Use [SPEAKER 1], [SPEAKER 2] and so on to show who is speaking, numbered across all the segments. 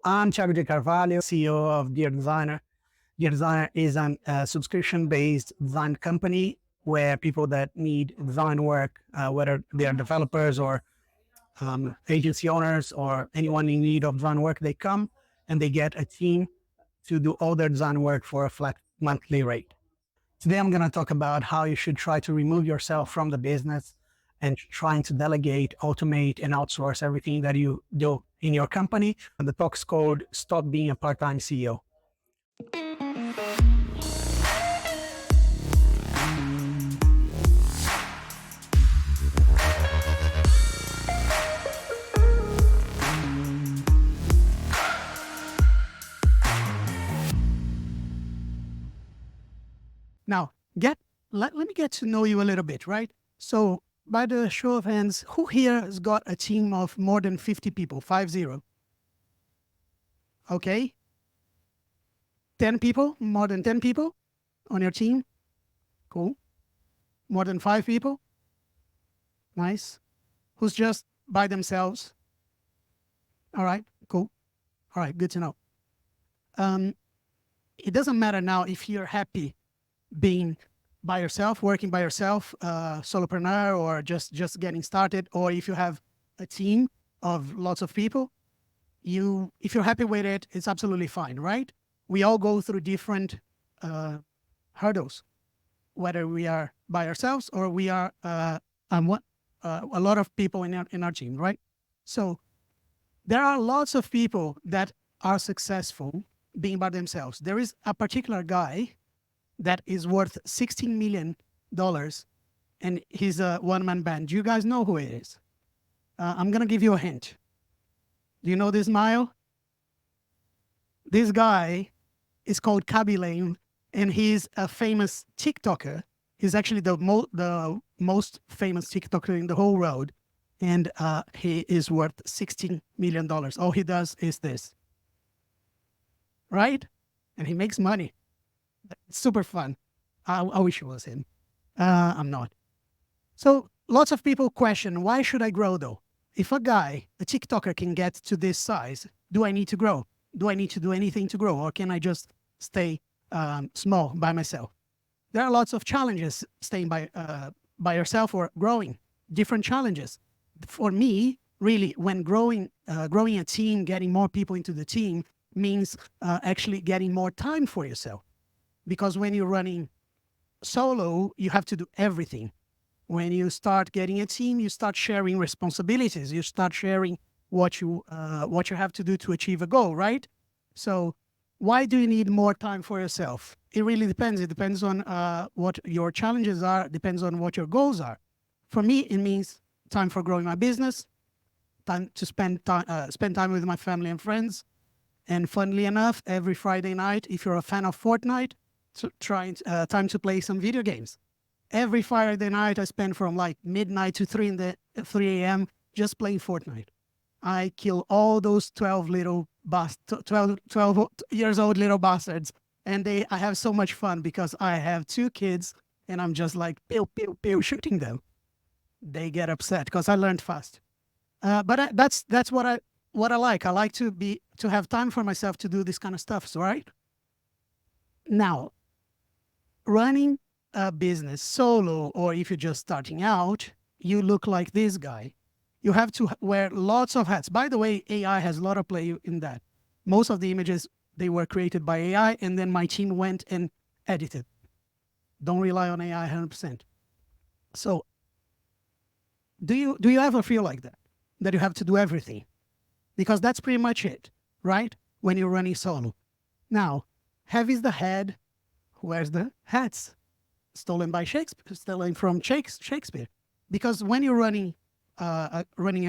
[SPEAKER 1] I'm Thiago de Carvalho, CEO of Dear Designer. Dear Designer is a subscription-based design company where people that need design work, whether they are developers or agency owners or anyone in need of design work, they come and they get a team to do all their design work for a flat monthly rate. Today, I'm going to talk about how you should try to remove yourself from the business and trying to delegate, automate, and outsource everything that you do in your company. And the talk's called Stop Being a Part-Time CEO. Now, let me get to know you a little bit, right? So, by the show of hands, who here has got a team of more than 50 people? 50. Okay. 10 people? More than 10 people on your team? Cool. More than 5 people? Nice. Who's just by themselves? All right, cool. All right, good to know. It doesn't matter now if you're happy being by yourself, working by yourself, solopreneur, or just getting started, or if you have a team of lots of people, if you're happy with it, it's absolutely fine, right? We all go through different hurdles, whether we are by ourselves or we are a lot of people in our team, right? So there are lots of people that are successful being by themselves. There is a particular guy that is worth $16 million, and he's a one-man band. Do you guys know who it is? I'm going to give you a hint. Do you know this, Mile? This guy is called Kaby, and he's a famous TikToker. He's actually the most famous TikToker in the whole world, and he is worth $16 million. All he does is this, right? And he makes money. It's super fun. I wish it was him. I'm not. So lots of people question, why should I grow though? If a TikToker can get to this size, do I need to grow? Do I need to do anything to grow? Or can I just stay small by myself? There are lots of challenges staying by yourself or growing, different challenges. For me, really, when growing a team, getting more people into the team means actually getting more time for yourself. Because when you're running solo, you have to do everything. When you start getting a team, you start sharing responsibilities. You start sharing what you have to do to achieve a goal, right? So why do you need more time for yourself? It really depends. It depends on what your challenges are. It depends on what your goals are. For me, it means time for growing my business, time to spend time with my family and friends. And funnily enough, every Friday night, if you're a fan of Fortnite, time to play some video games. Every Friday night, I spend from like midnight to 3 a.m. just playing Fortnite. I kill all those 12 years old little bastards, and I have so much fun because I have 2 kids, and I'm just like pew pew pew shooting them. They get upset because I learned fast. But that's what I like. I like to have time for myself to do this kind of stuff, right? Now, running a business solo, or if you're just starting out, you look like this guy. You have to wear lots of hats. By the way, AI has a lot of play in that. Most of the images, they were created by AI, and then my team went and edited. Don't rely on AI 100%. So do you ever feel like that you have to do everything? Because that's pretty much it, right? When you're running solo. Now, heavy's the head, where's the hats? Stolen from Shakespeare. Because when you're running a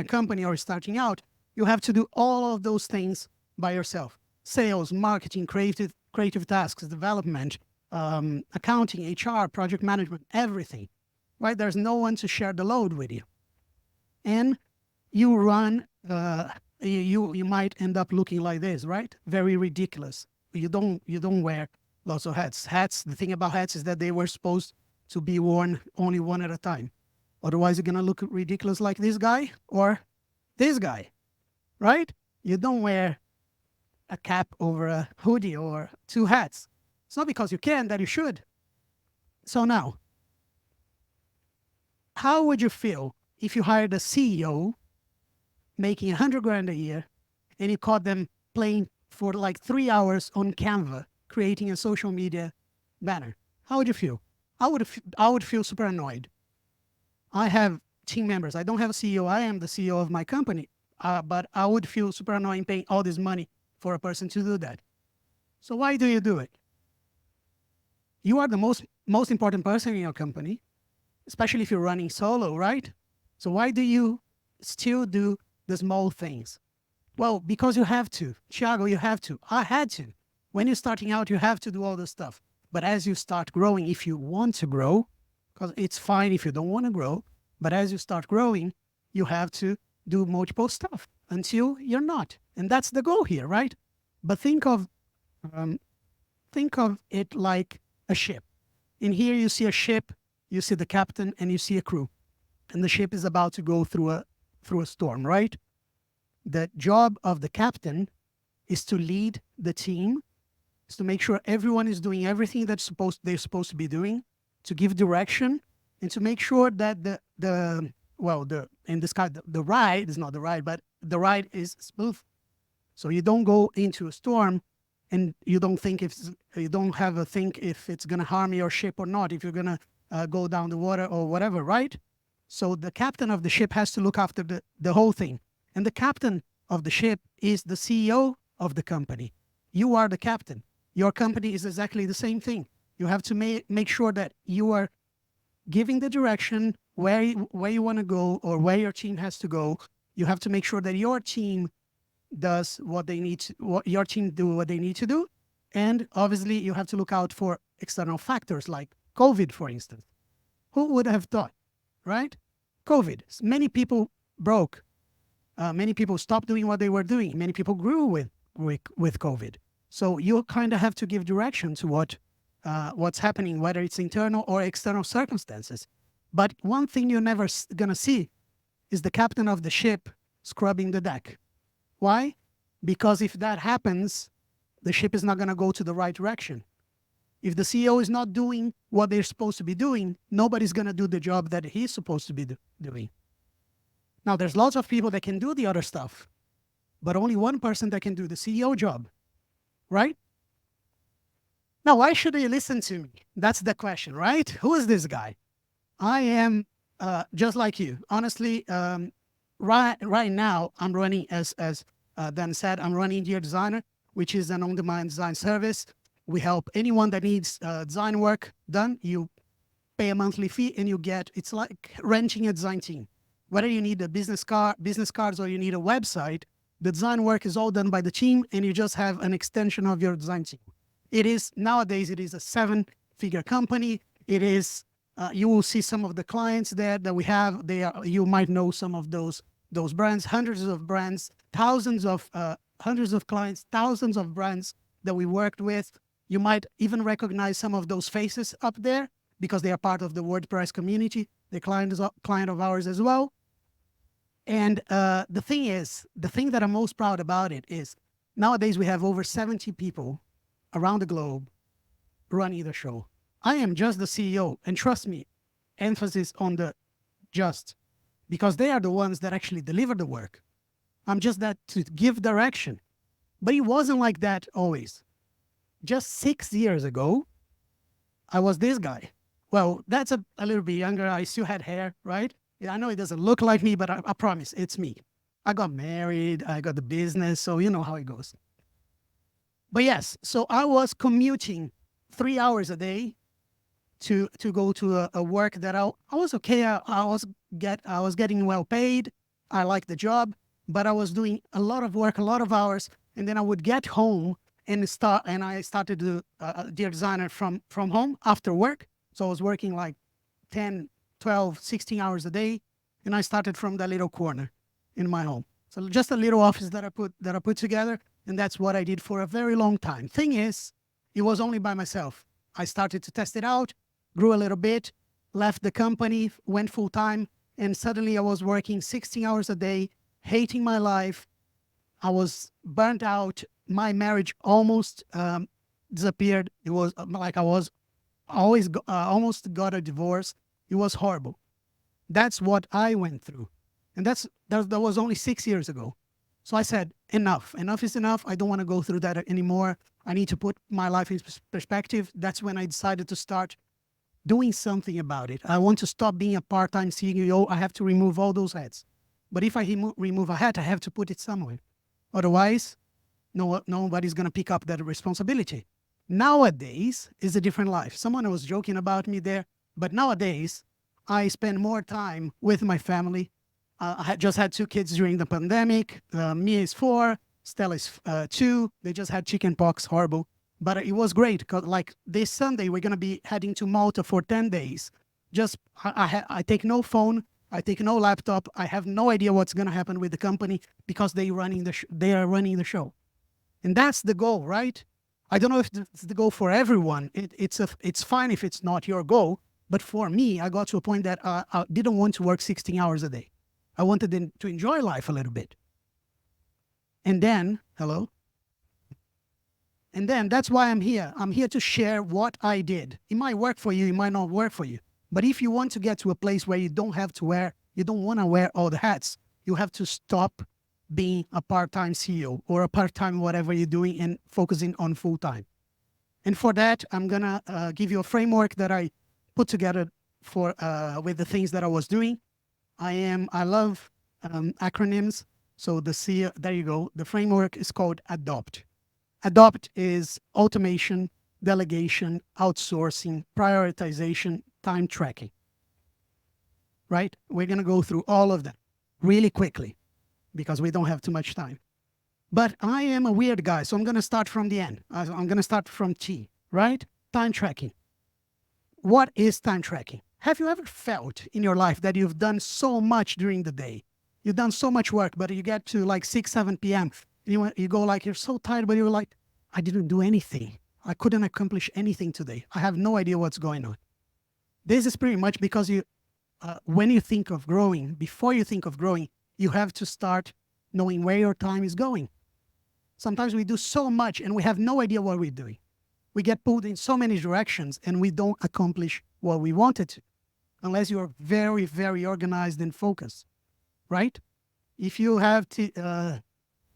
[SPEAKER 1] company or starting out, you have to do all of those things by yourself. Sales, marketing, creative tasks, development, accounting, HR, project management, everything, right? There's no one to share the load with you. And you run, you might end up looking like this, right? Very ridiculous. You don't wear lots of hats. The thing about hats is that they were supposed to be worn only one at a time. Otherwise, you're going to look ridiculous like this guy or this guy, right? You don't wear a cap over a hoodie or 2 hats. It's not because you can that you should. So now, how would you feel if you hired a CEO making 100 grand a year and you caught them playing for like 3 hours on Canva, creating a social media banner? How would you feel? I would feel super annoyed. I have team members. I don't have a CEO. I am the CEO of my company. But I would feel super annoying paying all this money for a person to do that. So why do you do it? You are the most important person in your company, especially if you're running solo, right? So why do you still do the small things? Well, because you have to. Thiago, you have to. I had to. When you're starting out, you have to do all this stuff. But as you start growing, if you want to grow, because it's fine if you don't want to grow, but as you start growing, you have to do multiple stuff until you're not. And that's the goal here, right? But think of it like a ship. In here, you see a ship, you see the captain, and you see a crew. And the ship is about to go through a storm, right? The job of the captain is to lead the team, is to make sure everyone is doing everything they're supposed to be doing, to give direction, and to make sure that in this case, the ride is not the ride, but the ride is smooth. So you don't go into a storm and you don't have a think if it's going to harm your ship or not, if you're going to go down the water or whatever, right? So the captain of the ship has to look after the whole thing. And the captain of the ship is the CEO of the company. You are the captain. Your company is exactly the same thing. You have to make sure that you are giving the direction where you want to go or where your team has to go. You have to make sure that your team does what they need to, your team do what they need to do. And obviously you have to look out for external factors like COVID, for instance. Who would have thought, right? COVID. Many people broke. Many people stopped doing what they were doing. Many people grew with COVID. So you kind of have to give direction to what's happening, whether it's internal or external circumstances. But one thing you're never going to see is the captain of the ship scrubbing the deck. Why? Because if that happens, the ship is not going to go to the right direction. If the CEO is not doing what they're supposed to be doing, nobody's going to do the job that he's supposed to be doing. Now, there's lots of people that can do the other stuff, but only one person that can do the CEO job, right? Now, why should you listen to me? That's the question, right? Who is this guy? I am just like you. Honestly, right now, I'm running, as Dan said, I'm running Dear Designer, which is an on-demand design service. We help anyone that needs design work done. You pay a monthly fee and it's like renting a design team. Whether you need a business cards or you need a website, the design work is all done by the team and you just have an extension of your design team. Nowadays, it is a 7-figure company. It is, you will see some of the clients there that we have. You might know some of those brands, hundreds of brands, hundreds of clients, thousands of brands that we worked with. You might even recognize some of those faces up there because they are part of the WordPress community. They're client of ours as well. And the thing that I'm most proud about it is nowadays we have over 70 people around the globe running the show. I am just the CEO, and trust me, emphasis on the just, because they are the ones that actually deliver the work. I'm just that to give direction. But it wasn't like that always. Just 6 years ago, I was this guy. Well, that's a little bit younger. I still had hair, right? Yeah, I know it doesn't look like me, but I promise it's me. I got married, I got the business, so you know how it goes. But yes, so I was commuting 3 hours a day to go to a work that I was okay. I was getting well paid. I liked the job, but I was doing a lot of work, a lot of hours, and then I would get home and I started to do Dear Designer from home after work. So I was working like 10, 12, 16 hours a day, and I started from that little corner in my home. So just a little office that I put together, and that's what I did for a very long time. Thing is, it was only by myself. I started to test it out, grew a little bit, left the company, went full time, and suddenly I was working 16 hours a day, hating my life. I was burnt out, my marriage almost disappeared. It was like I was almost got a divorce. It was horrible. That's what I went through. And that was only 6 years ago. So I said, enough. Enough is enough. I don't want to go through that anymore. I need to put my life in perspective. That's when I decided to start doing something about it. I want to stop being a part-time CEO. I have to remove all those hats. But if I remove a hat, I have to put it somewhere. Otherwise, nobody's going to pick up that responsibility. Nowadays is a different life. Someone was joking about me there, but nowadays I spend more time with my family. I had just had 2 kids during the pandemic. Mia is 4, Stella is 2. They just had chicken pox, horrible. But it was great because like this Sunday, we're going to be heading to Malta for 10 days. I take no phone. I take no laptop. I have no idea what's going to happen with the company because they are running the show. And that's the goal, right? I don't know if it's the goal for everyone. It's fine if it's not your goal. But for me, I got to a point that I didn't want to work 16 hours a day. I wanted to enjoy life a little bit. And then, hello? And then that's why I'm here. I'm here to share what I did. It might work for you, it might not work for you. But if you want to get to a place where you don't want to wear all the hats, you have to stop being a part-time CEO or a part-time whatever you're doing and focusing on full-time. And for that, I'm gonna give you a framework that I put together for with the things that I was doing. I love acronyms. So there you go. The framework is called ADOPT. ADOPT is automation, delegation, outsourcing, prioritization, time tracking. Right? We're going to go through all of them really quickly because we don't have too much time. But I am a weird guy, so I'm going to start from the end. I'm going to start from T, right? Time tracking. What is time tracking? Have you ever felt in your life that you've done so much during the day? You've done so much work, but you get to like 6, 7 p.m. You go like, you're so tired, but you're like, I didn't do anything. I couldn't accomplish anything today. I have no idea what's going on. This is pretty much because when you think of growing, before you think of growing, you have to start knowing where your time is going. Sometimes we do so much and we have no idea what we're doing. We get pulled in so many directions and we don't accomplish what we wanted to, unless you're very, very organized and focused, right? If you have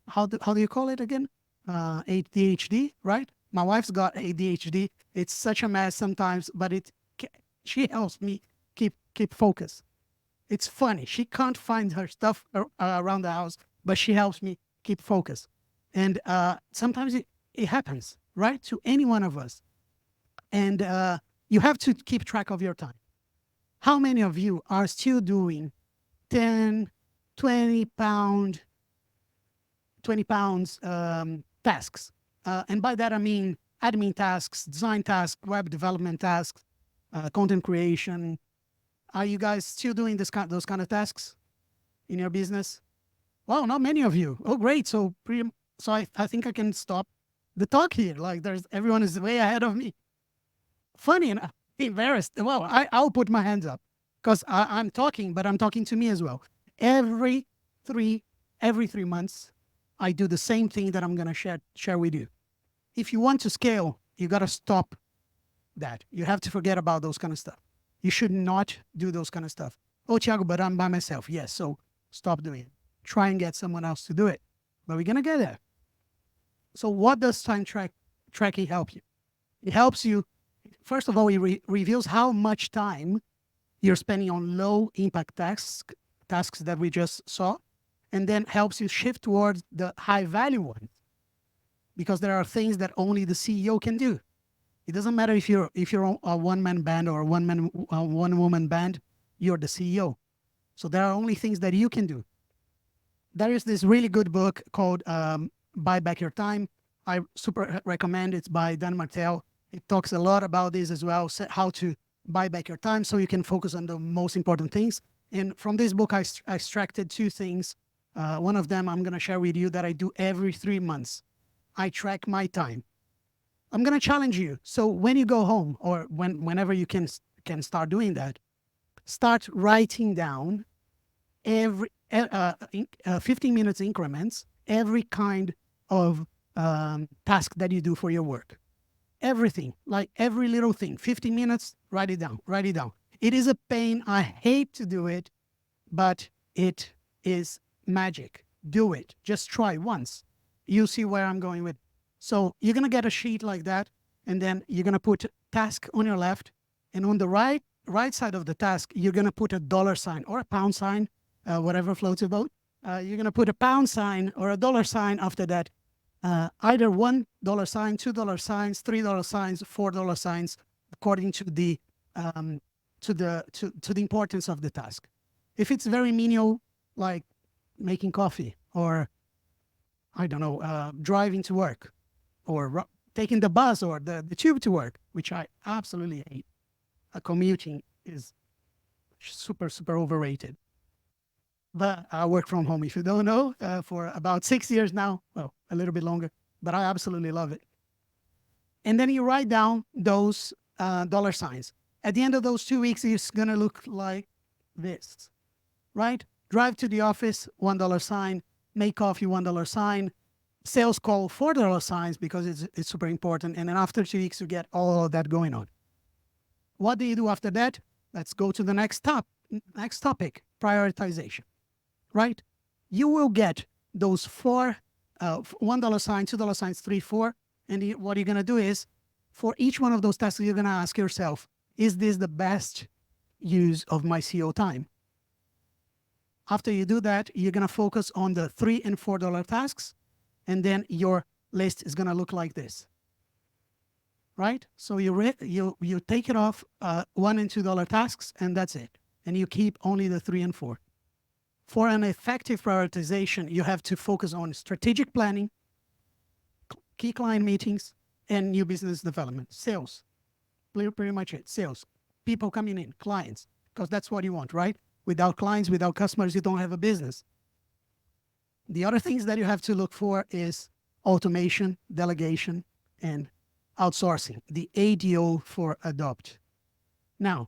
[SPEAKER 1] how do you call it again? ADHD, right? My wife's got ADHD. It's such a mess sometimes, but she helps me keep focus. It's funny. She can't find her stuff around the house, but she helps me keep focus. And sometimes it happens, right? To any one of us. And you have to keep track of your time. How many of you are still doing 10, 20 pounds tasks? And by that, I mean admin tasks, design tasks, web development tasks, content creation. Are you guys still doing those kind of tasks in your business? Well, not many of you. Oh, great. So I think I can stop the talk here. Like everyone is way ahead of me. Funny enough, embarrassed. Well, I'll put my hands up because I'm talking, but I'm talking to me as well. Every 3 months, I do the same thing that I'm going to share with you. If you want to scale, you got to stop that. You have to forget about those kind of stuff. You should not do those kind of stuff. Oh, Thiago, but I'm by myself. Yes, so stop doing it. Try and get someone else to do it. But we're going to get there. So what does time tracking help you? It helps you, first of all, it reveals how much time you're spending on low impact tasks that we just saw, and then helps you shift towards the high value ones. Because there are things that only the CEO can do. It doesn't matter if you're a one-man band or a one-woman band, you're the CEO. So there are only things that you can do. There is this really good book called Buy Back Your Time. I super recommend it. It's by Dan Martell. It talks a lot about this as well, how to buy back your time so you can focus on the most important things. And from this book, I extracted 2 things. One of them I'm going to share with you that I do every 3 months. I track my time. I'm going to challenge you. So when you go home or whenever you can start doing that, start writing down every 15 minutes increments, every kind of task that you do for your work. Everything, like every little thing, 15 minutes, write it down, write it down. It is a pain. I hate to do it, but it is magic. Do it. Just try once. You see where I'm going with. So you're going to get a sheet like that, and then you're going to put task on your left, and on the right side of the task, you're going to put a dollar sign or a pound sign, whatever floats your boat. You're going to put a pound sign or a dollar sign after that. Either $1 sign, $2 signs, $3 signs, $4 signs, according to the importance of the task. If it's very menial, like making coffee, or I don't know, driving to work, or taking the bus or the tube to work, which I absolutely hate. Commuting is super overrated. But I work from home, if you don't know, for about 6 years now. Well, a little bit longer, but I absolutely love it. And then you write down those dollar signs. At the end of those 2 weeks, it's going to look like this, right? Drive to the office, $1 sign. Make coffee, $1 sign. Sales call, $4 signs, because it's super important. And then after 2 weeks, you get all of that going on. What do you do after that? Let's go to the next topic, prioritization. Right? You will get those four, $1 sign, $2 signs, 3, 4. And what you're going to do is, for each one of those tasks, you're going to ask yourself, is this the best use of my CO time? After you do that, you're going to focus on the $3 and $4 tasks. And then your list is going to look like this. Right? So you take it off $1 and $2 tasks, and that's it. And you keep only the 3 and 4. For an effective prioritization, you have to focus on strategic planning, key client meetings, and new business development. Sales, pretty much it. Sales, people coming in, clients, because that's what you want, right? Without clients, without customers, you don't have a business. The other things that you have to look for is automation, delegation, and outsourcing, the ADO for adopt. Now,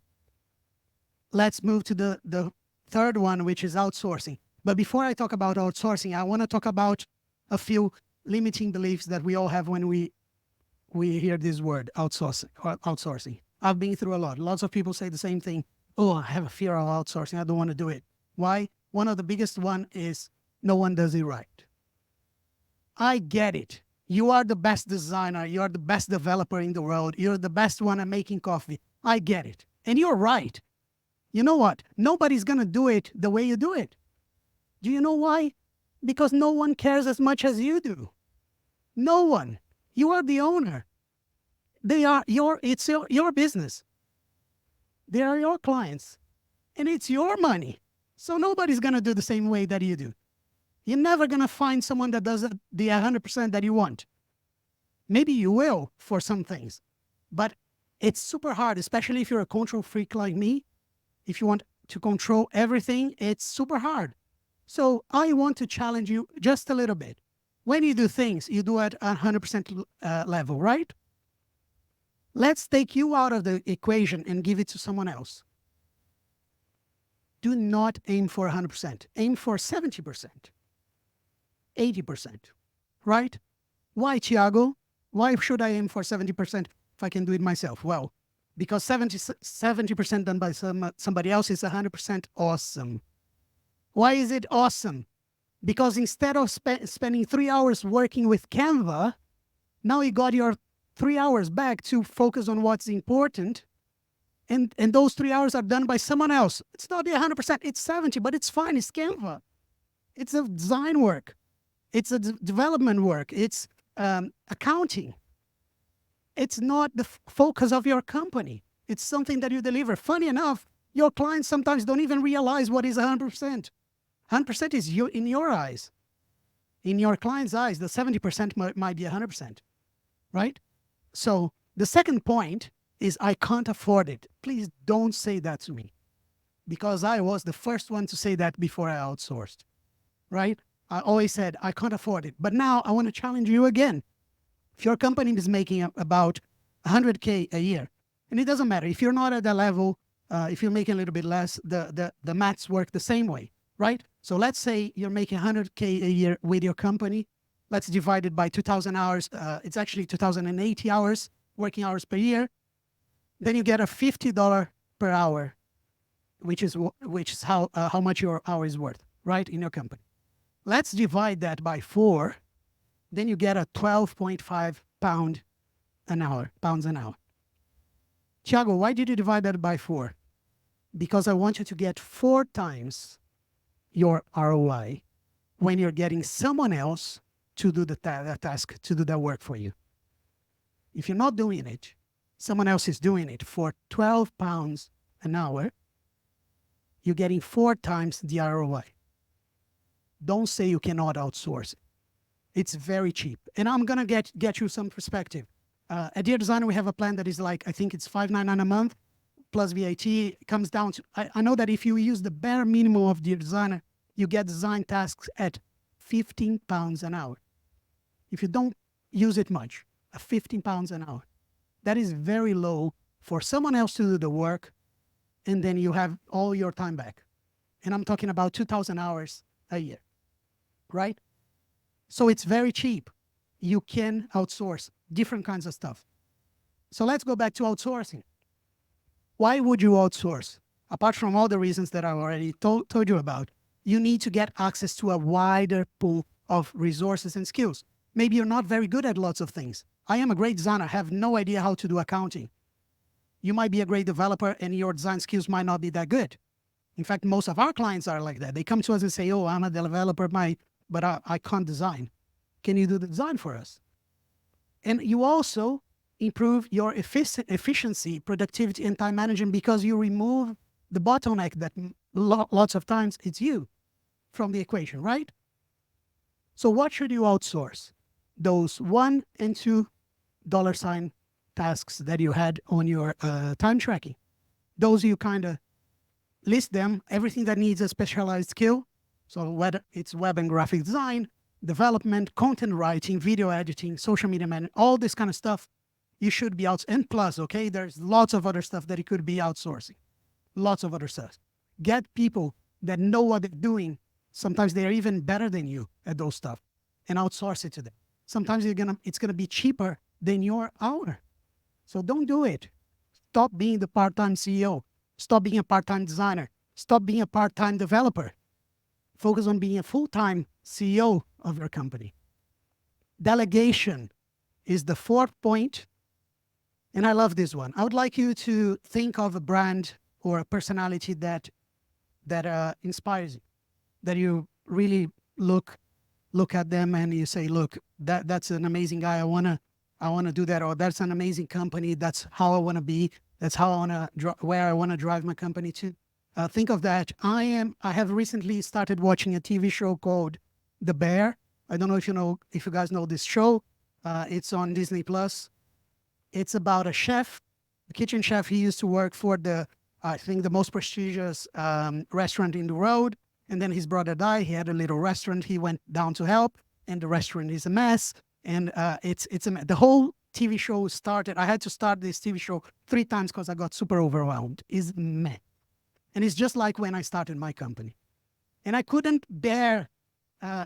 [SPEAKER 1] let's move to the third one, which is outsourcing. But before I talk about outsourcing, I want to talk about a few limiting beliefs that we all have when we hear this word, outsourcing. I've been through a lot. Lots of people say the same thing. Oh, I have a fear of outsourcing. I don't want to do it. Why? One of the biggest one is no one does it right. I get it. You are the best designer. You are the best developer in the world. You're the best one at making coffee. I get it. And you're right. You know what? Nobody's going to do it the way you do it. Do you know why? Because no one cares as much as you do. No one. You are the owner. It's your business. They are your clients. And it's your money. So nobody's going to do the same way that you do. You're never going to find someone that does the 100% that you want. Maybe you will for some things. But it's super hard, especially if you're a control freak like me. If you want to control everything, it's super hard. So I want to challenge you just a little bit. When you do things, you do at 100% level, right? Let's take you out of the equation and give it to someone else. Do not aim for 100%. Aim for 70%, 80%, right? Why, Thiago? Why should I aim for 70% if I can do it myself? Well, because 70% done by somebody else is 100% awesome. Why is it awesome? Because instead of spending 3 hours working with Canva, now you got your 3 hours back to focus on what's important. And those 3 hours are done by someone else. It's not the 100%, it's 70, but it's fine. It's Canva. It's a design work. It's a development work. It's accounting. It's not the focus of your company. It's something that you deliver. Funny enough, your clients sometimes don't even realize what is 100%. 100% is in your eyes. In your client's eyes, the 70% might be 100%, right? So the second point is I can't afford it. Please don't say that to me, because I was the first one to say that before I outsourced, right? I always said I can't afford it. But now I want to challenge you again. If your company is making about 100K a year, and it doesn't matter if you're not at that level, if you're making a little bit less, the maths work the same way, right? So let's say you're making 100K a year with your company, Let's divide it by 2,000 hours. It's actually 2,080 hours, working hours per year. Then you get a $50 per hour, which is how much your hour is worth, right, in your company. Let's divide that by 4. Then you get a 12.5 pounds an hour. Thiago, why did you divide that by 4? Because I want you to get 4 times your ROI when you're getting someone else to do the task, to do that work for you. If you're not doing it, someone else is doing it for 12 pounds an hour, you're getting 4 times the ROI. Don't say you cannot outsource it. It's very cheap. And I'm going to get you some perspective. At Dear Designer, we have a plan that is like, I think it's $5.99 a month plus VAT. It comes down to, I know that if you use the bare minimum of Dear Designer, you get design tasks at 15 pounds an hour. If you don't use it much, 15 pounds an hour. That is very low for someone else to do the work, and then you have all your time back. And I'm talking about 2,000 hours a year, right? So it's very cheap. You can outsource different kinds of stuff. So let's go back to outsourcing. Why would you outsource? Apart from all the reasons that I already told you about, you need to get access to a wider pool of resources and skills. Maybe you're not very good at lots of things. I am a great designer, have no idea how to do accounting. You might be a great developer and your design skills might not be that good. In fact, most of our clients are like that. They come to us and say, oh, I'm a developer, but I can't design. Can you do the design for us? And you also improve your efficiency, productivity, and time management because you remove the bottleneck that lots of times it's you from the equation, right? So what should you outsource? Those $1 and $2 tasks that you had on your time tracking. Those you kind of list them, everything that needs a specialized skill. So whether it's web and graphic design, development, content writing, video editing, social media management, all this kind of stuff, you should be out. And plus, okay, there's lots of other stuff that you could be outsourcing. Lots of other stuff. Get people that know what they're doing. Sometimes they're even better than you at those stuff, and outsource it to them. Sometimes it's gonna be cheaper than your hour. So don't do it. Stop being the part-time CEO. Stop being a part-time designer. Stop being a part-time developer. Focus on being a full-time CEO of your company. Delegation is the 4th point. And I love this one. I would like you to think of a brand or a personality that inspires you, that you really look at them and you say, look, that's an amazing guy. I wanna do that. Or that's an amazing company. That's how I wanna be. That's how I wanna where I wanna drive my company to. Think of that. I have recently started watching a TV show called The Bear. I don't know if you guys know this show. It's on Disney Plus. It's about a chef, a kitchen chef. He used to work for I think the most prestigious restaurant in the world. And then his brother died. He had a little restaurant. He went down to help, and the restaurant is a mess. And the whole TV show started. I had to start this TV show 3 times because I got super overwhelmed. It's meh. And it's just like when I started my company. And I couldn't bear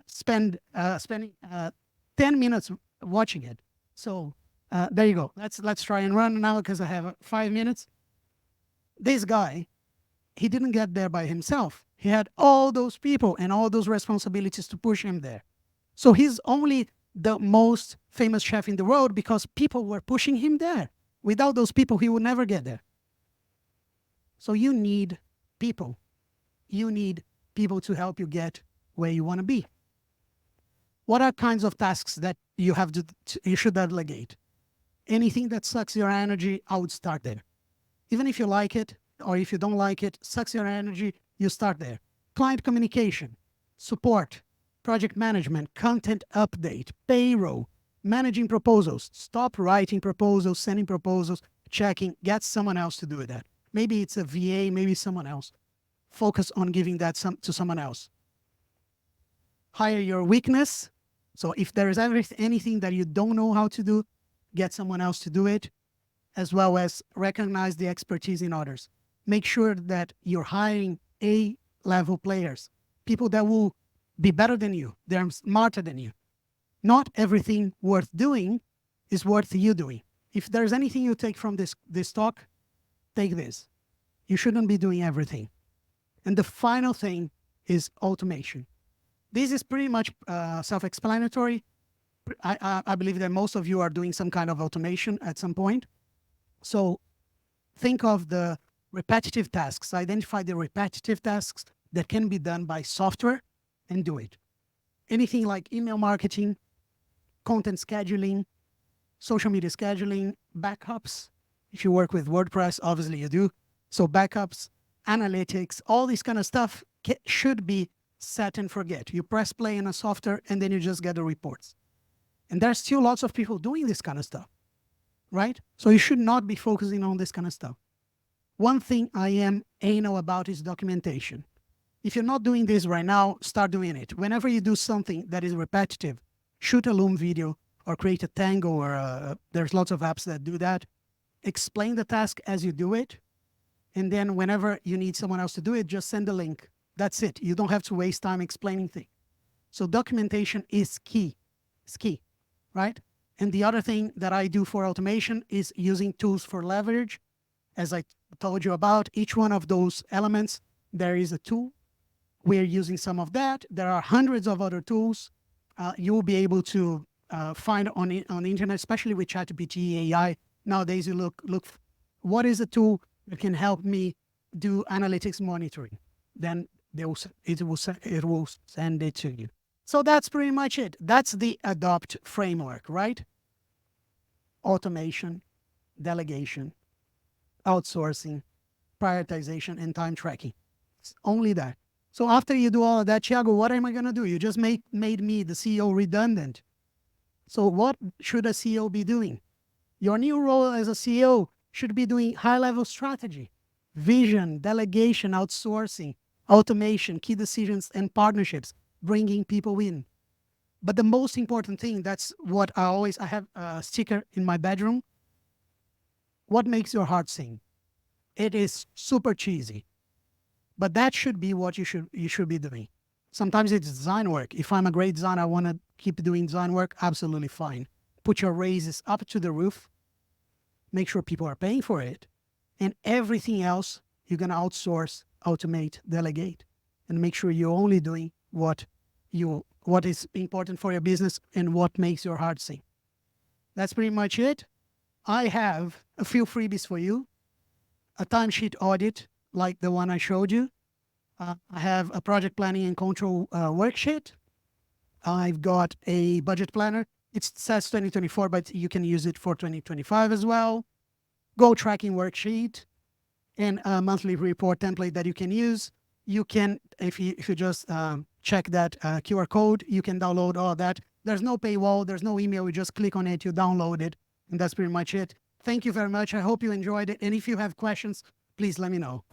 [SPEAKER 1] spending 10 minutes watching it. So there you go. Let's try and run now because I have 5 minutes. This guy, he didn't get there by himself. He had all those people and all those responsibilities to push him there. So he's only the most famous chef in the world because people were pushing him there. Without those people, he would never get there. So you need people. You need people to help you get where you want to be. What are kinds of tasks that you have you should delegate? Anything that sucks your energy, I would start there. Even if you like it, or if you don't like it, sucks your energy, you start there. Client communication, support, project management, content update, payroll, managing proposals. Stop writing proposals, sending proposals, checking, get someone else to do that. Maybe it's a VA, maybe someone else. Focus on giving that to someone else. Hire your weakness. So if there is anything that you don't know how to do, get someone else to do it, as well as recognize the expertise in others. Make sure that you're hiring A-level players, people that will be better than you, they're smarter than you. Not everything worth doing is worth you doing. If there's anything you take from this talk, take this. You shouldn't be doing everything. And the final thing is automation. This is pretty much self-explanatory. I believe that most of you are doing some kind of automation at some point. So think of the repetitive tasks. Identify the repetitive tasks that can be done by software and do it. Anything like email marketing, content scheduling, social media scheduling, backups. If you work with WordPress, obviously you do. So backups, analytics, all this kind of stuff should be set and forget. You press play in a software and then you just get the reports. And there's still lots of people doing this kind of stuff, right? So you should not be focusing on this kind of stuff. One thing I am anal about is documentation. If you're not doing this right now, start doing it. Whenever you do something that is repetitive, shoot a Loom video or create a Tango, or there's lots of apps that do that. Explain the task as you do it. And then whenever you need someone else to do it, just send a link. That's it. You don't have to waste time explaining things. So documentation is key. It's key, right? And the other thing that I do for automation is using tools for leverage. As I told you about, each one of those elements, there is a tool. We're using some of that. There are hundreds of other tools you will be able to find on the internet, especially with ChatGPT, AI. Nowadays, you look, what is a tool that can help me do analytics monitoring? Then it will send it to you. So that's pretty much it. That's the ADOPT framework, right? Automation, delegation, outsourcing, prioritization, and time tracking. It's only that. So after you do all of that, Thiago, what am I going to do? You just made me, the CEO, redundant. So what should a CEO be doing? Your new role as a CEO should be doing high-level strategy, vision, delegation, outsourcing, automation, key decisions, and partnerships, bringing people in. But the most important thing, that's what I have a sticker in my bedroom. What makes your heart sing? It is super cheesy, but that should be what you should be doing. Sometimes it's design work. If I'm a great designer, I want to keep doing design work, absolutely fine. Put your raises up to the roof. Make sure people are paying for it. And everything else, you're going to outsource, automate, delegate, and make sure you're only doing what is important for your business and what makes your heart sing. That's pretty much it. I have a few freebies for you. A timesheet audit like the one I showed you. I have a project planning and control worksheet. I've got a budget planner. It says 2024, but you can use it for 2025 as well. Goal tracking worksheet and a monthly report template that you can use. You can, if you just check that QR code, you can download all of that. There's no paywall, there's no email. You just click on it, you download it, and that's pretty much it. Thank you very much. I hope you enjoyed it. And if you have questions, please let me know.